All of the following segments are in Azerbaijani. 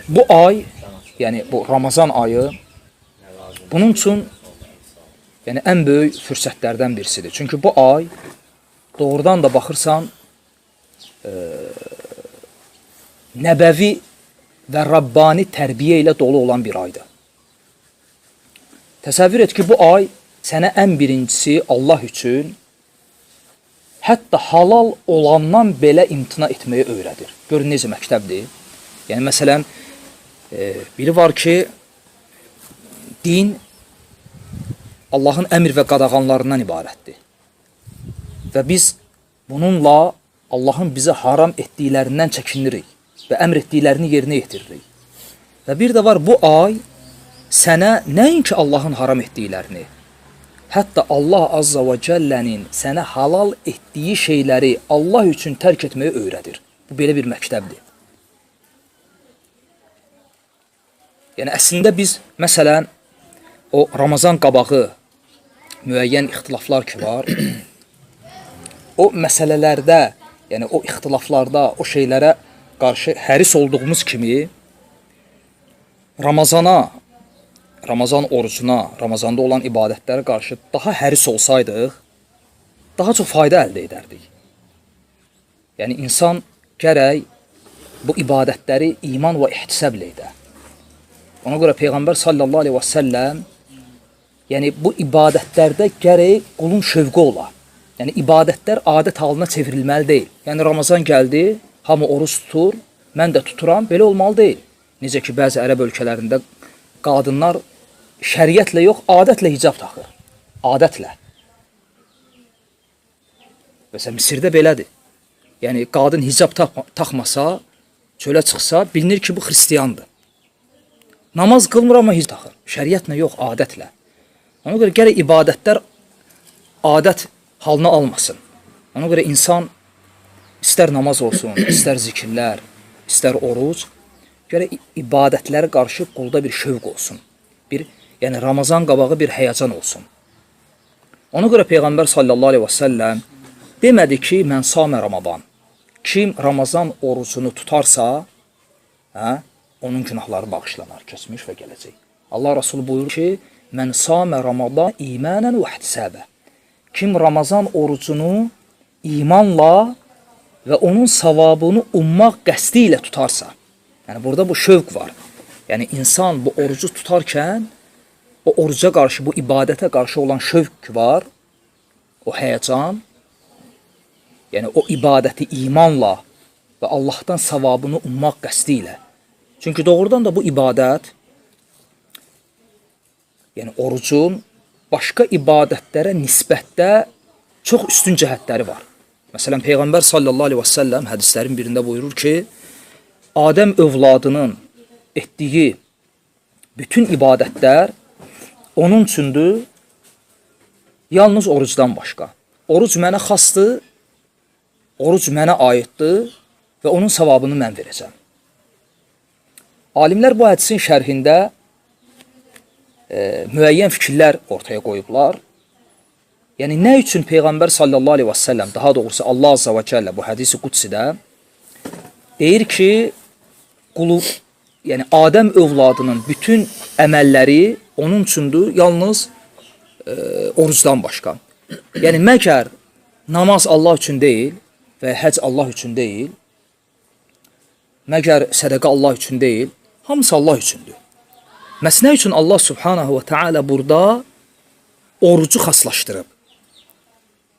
bu ay, yəni bu Ramazan ayı bunun üçün yəni ən böyük fürsətlərdən birisidir. Çünki bu ay doğrudan da baxırsan nəbəvi və Rabbani tərbiyə ilə dolu olan bir aydır. Təsəvvür et ki, bu ay sənə ən birincisi Allah üçün hətta halal olandan belə imtina etməyi öyrədir. Görün necə məktəbdir. Yəni məsələn, biri var ki, din Allahın əmr və qadağanlarından ibarətdir. Və biz bununla Allahın bizə haram etdiklərindən çəkinirik və əmr etdiklərini yerinə yetiririk. Və bir də var, bu ay sənə nəinki Allahın haram etdiklərini, hətta Allah Azza və Cəllənin sənə halal etdiyi şeyləri Allah üçün tərk etməyi öyrədir. Bu belə bir məktəbdir. Yəni əslində biz, məsələn, o Ramazan qabağı müəyyən ixtilaflar ki var, o məsələlərdə, yəni o ixtilaflarda, o şeylərə qarşı həris olduğumuz kimi Ramazan orucuna, Ramazanda olan ibadətlərə qarşı daha həris olsaydıq, daha çox fayda əldə edərdik. Yəni insan gərək bu ibadətləri iman və ihtisabla edə. Ona görə Peyğəmbər sallallahu aleyhi və səlləm, yəni bu ibadətlərdə gərək qulun şövqü ola. Yəni ibadətlər adət halına çevrilməli deyil. Yəni Ramazan gəldi, hamı oruç tutur, mən də tuturam, belə olmalı deyil. Necə ki, bəzi ərəb ölkələrində qadınlar şəriətlə yox, adətlə hicab taxır. Adətlə. Məsələn, Misirdə belədir. Yəni qadın hicab taxmasa, çölə çıxsa, bilinir ki, bu xristiyandır. Namaz qılmır, amma hicab taxır. Şəriətlə yox, adətlə. Ona görə gərək ibadətlər adət halına almasın. Ona görə insan istər namaz olsun, istər zikirlər, istər oruc, gərək ibadətlərə qarşı qulda bir şövq olsun. Yəni Ramazan qabağı bir həyəcan olsun. Ona görə Peyğəmbər sallallahu aleyhi və səlləm demədi ki, mən samə Ramadan. Kim Ramazan orucunu tutarsa, onun günahları bağışlanar, keçmiş və gələcək. Allah Rasulü buyurur ki, mən samə Ramadan imanən və ihtisabə. Kim Ramazan orucunu imanla və onun savabını ummaq qəsdi ilə tutarsa, yəni burada bu şövq var. Yəni insan bu orucu tutarkən, o oruca qarşı, bu ibadətə qarşı olan şövq var, o həyəcan, yəni o ibadəti imanla və Allahdan savabını ummaq qəsdi ilə. Çünki doğrudan da bu ibadət, yəni orucun başqa ibadətlərə nisbətdə çox üstün cəhətləri var. Məsələn, Peyğəmbər sallallahu aleyhi və səlləm hədislərin birində buyurur ki, Adəm övladının etdiyi bütün ibadətlər onun üçündür, yalnız orucdan başqa. Oruc mənə xasdır, oruc mənə aiddir və onun savabını mən verəcəm. Alimlər bu hədisin şərhində müəyyən fikirlər ortaya qoyublar. Yəni, nə üçün Peyğəmbər sallallahu aleyhi və səlləm, daha doğrusu Allah azza və cəllə bu hədisi qudsidə deyir ki, qulu, yəni Adəm övladının bütün əməlləri onun üçündür, yalnız orucdan başqa. Yəni, məgər namaz Allah üçün deyil və həc Allah üçün deyil, məgər sədəqə Allah üçün deyil, hamısı Allah üçündür. Məhz nə üçün Allah subhanahu və teala burada orucu xaslaşdırıb?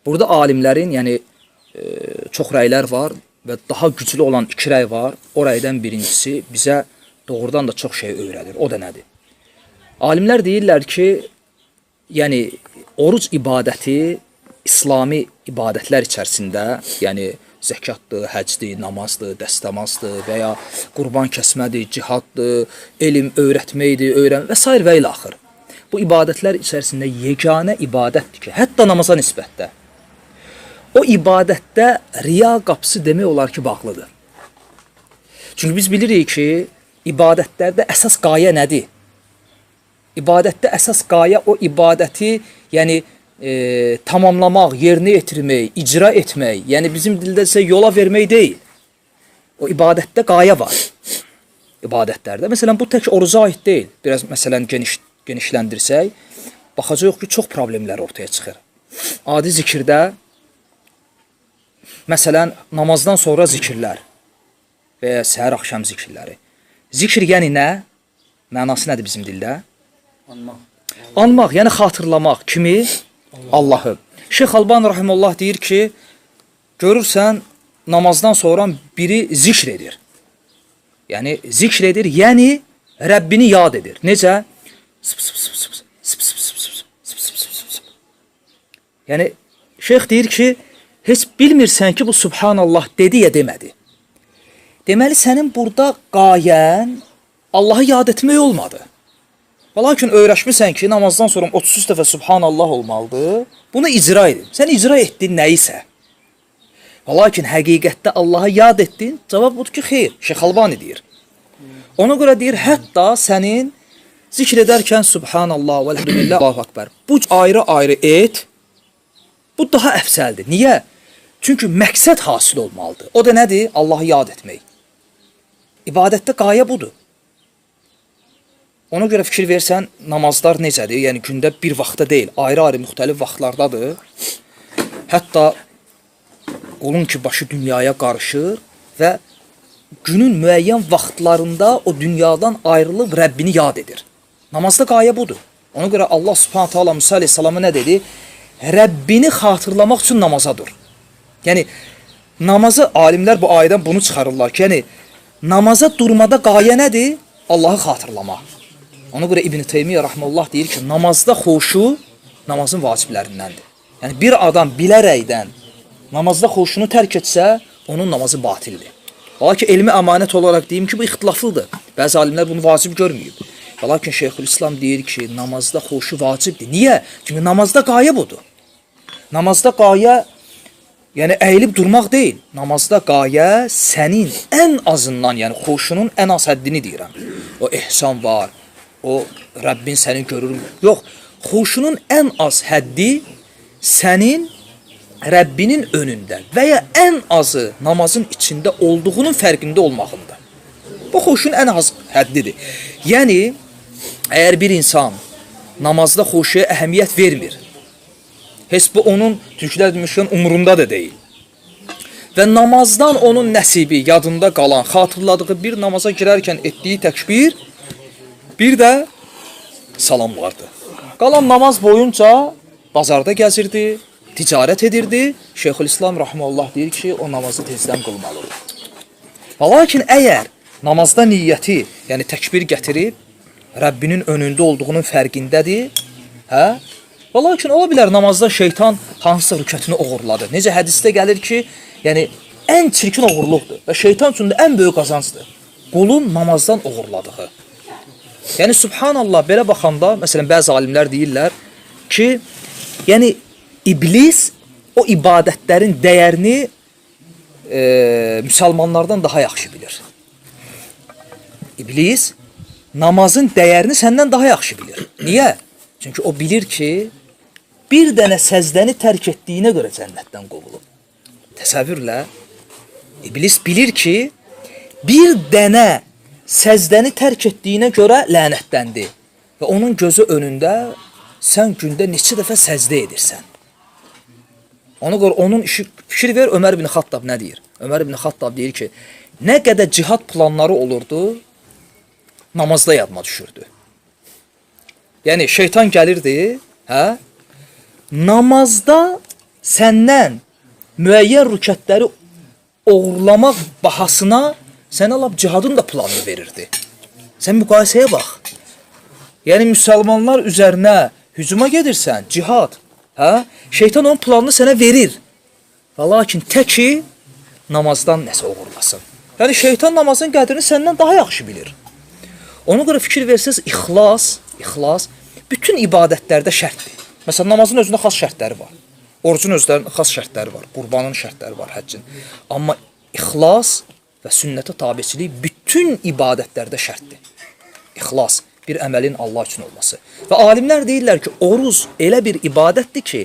Burada alimlərin, yəni çox rəylər var və daha güclü olan iki rəy var. O rəydən birincisi bizə doğrudan da çox şey öyrədir. O da nədir? Alimlər deyirlər ki, yəni oruc ibadəti İslami ibadətlər içərisində, yəni zəkatdır, həcdir, namazdır, dəstəmazdır və ya qurban kəsmədir, cihaddır, elm öyrətməkdir, və s. və ilə axır. Bu ibadətlər içərisində yeganə ibadətdir ki, hətta namaza nisbətdə. O ibadətdə riya qapısı demək olar ki, bağlıdır. Çünki biz bilirik ki, ibadətlərdə əsas qayə nədir? İbadətdə əsas qayə o ibadəti, yəni tamamlamaq, yerinə yetirmək, icra etmək, yəni bizim dildə isə yola vermək deyil. O ibadətdə qayə var. ibadətlərdə. Məsələn, bu tək oruca aid deyil. Biraz məsələn genişləndirsək, baxacağıq ki, çox problemlər ortaya çıxır. Adi zikirdə, məsələn, namazdan sonra zikirlər və ya səhər-axşam zikirləri. Zikr yəni nə? Mənası nədir bizim dildə? Anmaq, yəni xatırlamaq. Kimi? Allahı. Şeyx Albani rahimehullah deyir ki, görürsən, namazdan sonra biri zikr edir. Yəni, zikr edir, yəni Rəbbini yad edir. Necə? Yəni, şeyx deyir ki, heç bilmirsən ki, bu Subhanallah dedi ya demədi. Deməli, sənin burada qayən Allahı yad etmək olmadı. Lakin öyrəşmirsən ki, namazdan sonra 33 dəfə Subhanallah olmalıdır. Bunu icra edin. Sən icra etdin nəyisə. Lakin həqiqətdə Allahı yad etdin. Cavab budur ki, xeyr. Şeyx Albani deyir. Ona görə deyir, hətta sənin zikr edərkən Subhanallah və elhamdülillah, Allahu Akbar. Bu ayrı-ayrı et. Bu daha əfsəldir. Niyə? Çünki məqsəd hasil olmalıdır. O da nədir? Allahı yad etmək. İbadətdə qayə budur. Ona görə fikir versən, namazlar necədir? Yəni, gündə bir vaxtda deyil, ayrı-ayrı müxtəlif vaxtlardadır. Hətta qolun ki, başı dünyaya qarışır və günün müəyyən vaxtlarında o dünyadan ayrılıb Rəbbini yad edir. Namazda qayə budur. Ona görə Allah Subhanahu taala Musa əleyhissalama nə dedi? Rəbbini xatırlamaq üçün namaza dur. Yəni, namazı, alimlər bu ayədən bunu çıxarırlar ki, yəni, namaza durmada qayə nədir? Allahı xatırlamaq. Ona görə İbn Teymiyyə rahmeullah deyir ki, namazda xuşu namazın vaciblərindəndir. Yəni, bir adam bilərəkdən namazda xuşunu tərk etsə, onun namazı batildir. Lakin elmi əmanət olaraq deyim ki, bu ixtilaflıdır. Bəzi alimlər bunu vacib görməyib. Lakin Şeyxülislam deyir ki, namazda xuşu vacibdir. Niyə? Çünki namazda qayə budur. Namazda qayə, yəni əyilib durmaq deyil. Namazda qayə sənin ən azından, yəni xuşunun ən az həddini deyirəm. O ehsan var, o Rəbbin səni görür. Yox, xuşunun ən az həddi sənin Rəbbinin önündə və ya ən azı namazın içində olduğunun fərqində olmağında. Bu xuşun ən az həddidir. Yəni, əgər bir insan namazda xuşuya əhəmiyyət vermir, heç bu onun türklər demişkən umurunda da deyil və namazdan onun nəsibi, yadında qalan, xatırladığı bir namaza girərkən etdiyi təkbir, bir də salam vardı. Qalan namaz boyunca bazarda gəzirdi, ticarət edirdi. Şeyxülislam rahmeullah deyir ki, o namazı tezdən qılmalıdır. Lakin əgər namazda niyyəti, yəni təkbir gətirib, Rəbbinin önündə olduğunun fərqindədir, hə? Lakin ola bilər namazda şeytan hansısa rükətini oğurladı. Necə hədisdə gəlir ki, yəni ən çirkin oğurluqdur və şeytan üçün də ən böyük qazancdır. Qulun namazdan oğurladığı. Yəni, Subhanallah, belə baxanda, məsələn, bəzi alimlər deyirlər ki, yəni, iblis o ibadətlərin dəyərini müsəlmanlardan daha yaxşı bilir. İblis namazın dəyərini səndən daha yaxşı bilir. Niyə? Çünki o bilir ki, bir dənə səzdəni tərk etdiyinə görə cənnətdən qovulub. Təsəvvürlə, iblis bilir ki, bir dənə səzdəni tərk etdiyinə görə lənətləndi və onun gözü önündə sən gündə neçə dəfə səzdə edirsən. Ona görə onun işi, fikir ver, Ömər ibn Xattab nə deyir? Ömər ibn Xattab deyir ki, nə qədər cihad planları olurdu, namazda yadıma düşürdü. Yəni, şeytan gəlirdi, hə? Namazda səndən müəyyən rükətləri oğurlamaq bahasına sənə lap cihadın da planını verirdi. Sən müqayisəyə bax. Yəni, müsəlmanlar üzərinə hücuma gedirsən, cihad, hə? Şeytan onun planını sənə verir. Lakin təki namazdan nəsə oğurlasın. Yəni, şeytan namazın qədrini səndən daha yaxşı bilir. Ona görə fikir versəz, ixlas bütün ibadətlərdə şərtdir. Məsələn, namazın özündə xas şərtləri var. Orucun özlərində xas şərtləri var. Qurbanın şərtləri var, həccin. Amma ixlas və sünnətə tabiçilik bütün ibadətlərdə şərtdir. İxlas, bir əməlin Allah üçün olması. Və alimlər deyirlər ki, oruz elə bir ibadətdir ki,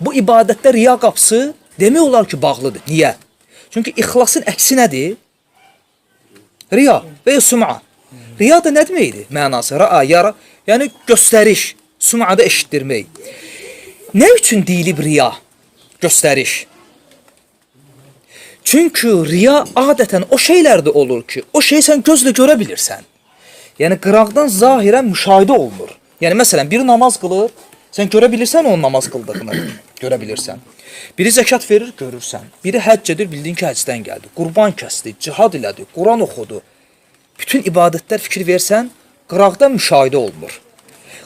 bu ibadətdə riya qapısı demək olar ki, bağlıdır. Niyə? Çünki ixlasın əksi nədir? Riya və ya sum'a. Riya da nə deməkdir? Mənası ra'a, yara, yəni göstəriş, sumada eşitdirmək. Nə üçün deyilib riya? Göstəriş. Çünki riya adətən o şeylərdə olur ki, o şeyi sən gözlə görə bilirsən. Yəni qıraqdan zahirən müşahidə olunur. Yəni məsələn, biri namaz qılır, sən görə bilirsən onun namaz qıldığını, görə bilirsən. Biri zəkat verir, görürsən. Biri həcc edir, bildiyin ki, həccdən gəldi. Qurban kəsdi, cihad elədi, Quran oxudu. Bütün ibadətlər fikir versən, qıraqdan müşahidə olunur.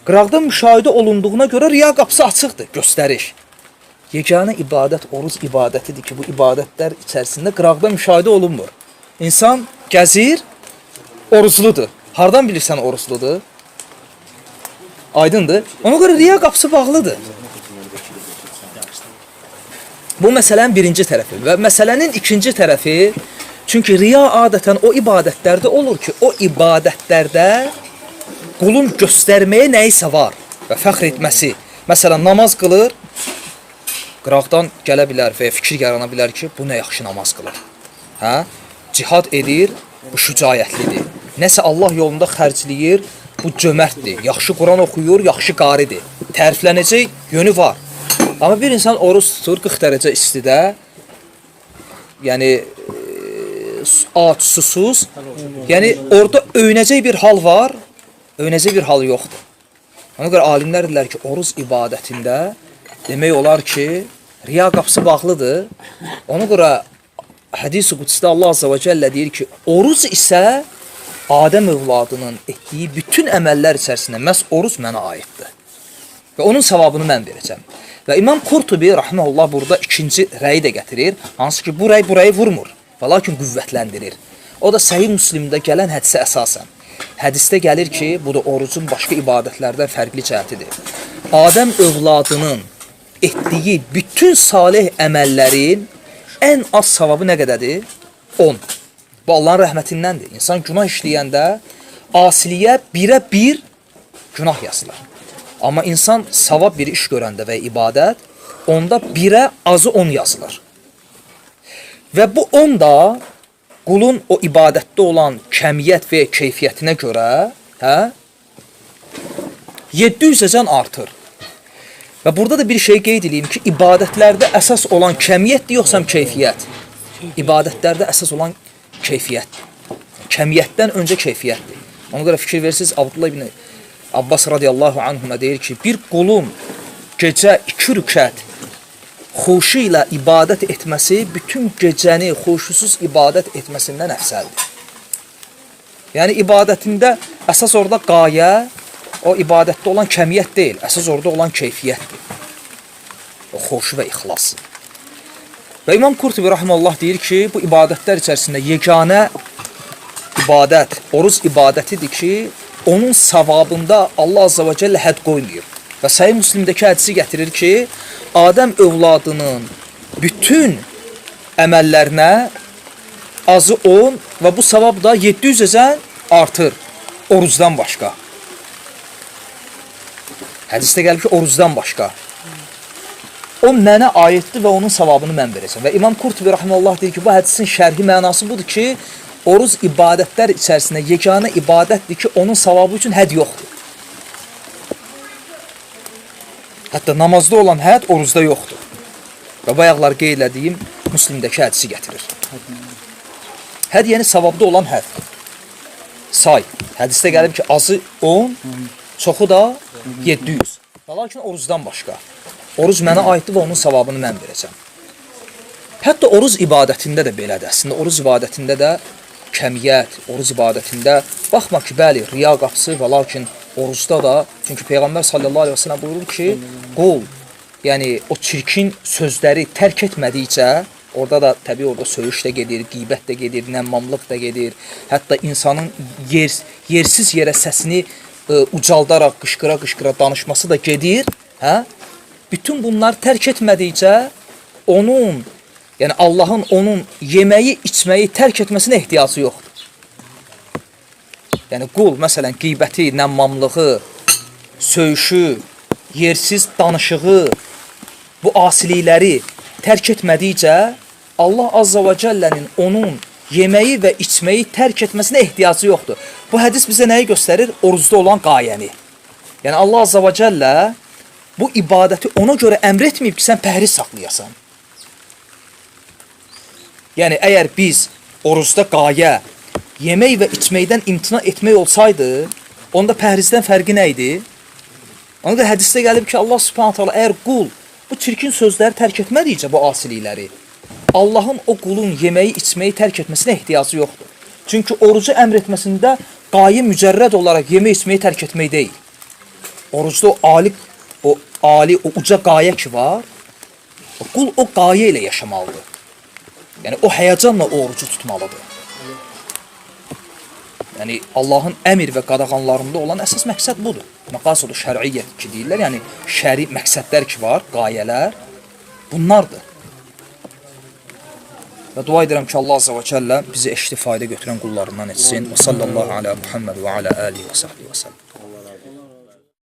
Qıraqdan müşahidə olunduğuna görə riya qapısı açıqdır, göstəriş. Yeganə ibadət oruz ibadətidir ki, bu ibadətlər içərisində qıraqdan müşahidə olunmur. İnsan gəzir, oruzludur. Hardan bilirsən oruzludur? Aydındır. Ona görə riya qapısı bağlıdır. Bu məsələnin birinci tərəfi və məsələnin ikinci tərəfi, çünki riya adətən o ibadətlərdə olur ki, o ibadətlərdə qulun göstərməyə nəyisə var və fəxr etməsi. Məsələn, namaz qılır, qıraqdan gələ bilər və fikir yarana bilər ki, bu nə yaxşı namaz qılır. Hə? Cihad edir, bu şücaətlidir. Nəsə Allah yolunda xərcləyir, bu cömərtdir. Yaxşı Quran oxuyur, yaxşı qaridir. Təriflənəcək yönü var. Amma bir insan oruz tutur 40 dərəcə istidə, yəni ac, susuz, yəni orada öyünəcək bir hal var, öyünəcək bir hal yoxdur. Ona görə alimlər dedilər ki, oruz ibadətində demək olar ki, riya qapısı bağlıdır. Ona görə hədis-i qudusda Allah Azza və Cəllə deyir ki, oruz isə Adəm övladının etdiyi bütün əməllər içərisində məhz oruz mənə aiddir. Və onun savabını mən verəcəm. Və İmam Qurtubi rahmehullah burada ikinci rəyi də gətirir. Hansı ki, bu rəy burayı vurmur və lakin qüvvətləndirir. O da Səhih Müslimdə gələn hədisə əsasən. Hədisdə gəlir ki, bu da orucun başqa ibadətlərdən fərqli cəhətidir. Adəm övladının etdiyi bütün salih əməllərin ən az savabı nə qədədir? 10. Bu Allahın rəhmətindəndir. İnsan günah işləyəndə asiliyə 1-ə 1 günah yazılır. Amma insan savab bir iş görəndə və ibadət, onda 1-ə azı 10 yazılır. Və bu 10 da qulun o ibadətdə olan kəmiyyət və keyfiyyətinə görə 700-əcən artır. Və burada da bir şey qeyd edeyim ki, ibadətlərdə əsas olan kəmiyyətdir, yoxsa keyfiyyət? İbadətlərdə əsas olan keyfiyyətdir. Kəmiyyətdən öncə keyfiyyətdir. Ona görə fikir verirsiniz, Abdullah ibn Abbas radiyallahu anhuma deyir ki, bir qulun gecə 2 rükət xuşu ilə ibadət etməsi bütün gecəni xuşusuz ibadət etməsindən əfsəldir. Yəni ibadətində əsas orada qayə, o ibadətdə olan kəmiyyət deyil, əsas orada olan keyfiyyətdir. O xuşu və ixlas. Və İmam Qurtubi rahimehullah deyir ki, bu ibadətlər içərisində yeganə ibadət, oruz ibadətidir ki, onun savabında Allah Azza və Cəllə hədd qoymayıb. Və Səhih Müslimdəki hədisi gətirir ki, Adəm övladının bütün əməllərinə azı 10 və bu savab da 700-əcən artır oruzdan başqa. Hədisdə gəlir ki, oruzdan başqa. O mənə aiddir və onun savabını mən verəcəm. Və İmam Qurtubi rahimehullah deyir ki, bu hədisin şərhi mənası budur ki, oruz ibadətlər içərisində yeganə ibadətdir ki, onun savabı üçün hədd yoxdur. Hətta namazda olan hədd oruzda yoxdur. Və bayaqlar qeyd elədiyim Müslimdəki hədisi gətirir. Hədd yəni savabda olan hədd. Say. Hədisdə gəlib ki, azı 10, çoxu da 700. Lakin oruzdan başqa. Oruz mənə aiddir və onun savabını mən verəcəm. Hətta oruz ibadətində də belədir. Əslində, oruz ibadətində də kəmiyyət, oruz ibadətində baxma ki, bəli, riya qapısı və lakin oruzda da, çünki Peyğəmbər sallallahu aleyhi ve sellem buyurur ki, qul, yəni o çirkin sözləri tərk etmədikcə, orada da təbii orada söyüş də gedir, qeybət də gedir, nəmmamlıq da gedir, hətta insanın yersiz yerə səsini ucaldaraq, qışqıra-qışqıra danışması da gedir, Bütün bunlar tərk etmədikcə onun, yəni Allahın onun yeməyi, içməyi tərk etməsinə ehtiyacı yoxdur. Yəni qul, məsələn, qeybəti, nəmmamlığı, söyüşü, yersiz danışığı, bu asilikləri tərk etmədikcə Allah Azza və Cəllənin onun yeməyi və içməyi tərk etməsinə ehtiyacı yoxdur. Bu hədis bizə nəyi göstərir? Orucda olan qayəni. Yəni Allah Azza və Cəllə bu ibadəti ona görə əmr etməyib ki, sən pəhriz saxlayasan. Yəni əgər biz orucda qayə yemək və içməkdən imtina etmək olsaydı, onda pəhrizdən fərqi nə idi? Ona da hədisdə gəlib ki, Allah Subhanahu taala əgər qul bu çirkin sözləri tərk etmədikcə bu asilikləri, Allahın o qulun yeməyi, içməyi tərk etməsinə ehtiyacı yoxdur. Çünki orucu əmr etməsində qayə mücərrəd olaraq yemək, içməyi tərk etmək deyil. Orucda o uca qayə ki var, o qul o qayə ilə yaşamalıdır. Yəni o həyəcanla o orucu tutmalıdır. Yəni Allahın əmr və qadağanlarında olan əsas məqsəd budur. Məqasəd-i şər'iyyət ki deyirlər, yəni şəri məqsədlər ki var, qayələr bunlardır. Və dua edirəm ki, Allah Azza və Cəllə bizi eşitib fayda götürən qullarından etsin. Və sallallahu ala Muhammed və ala alihi və sahbihi və səlləm.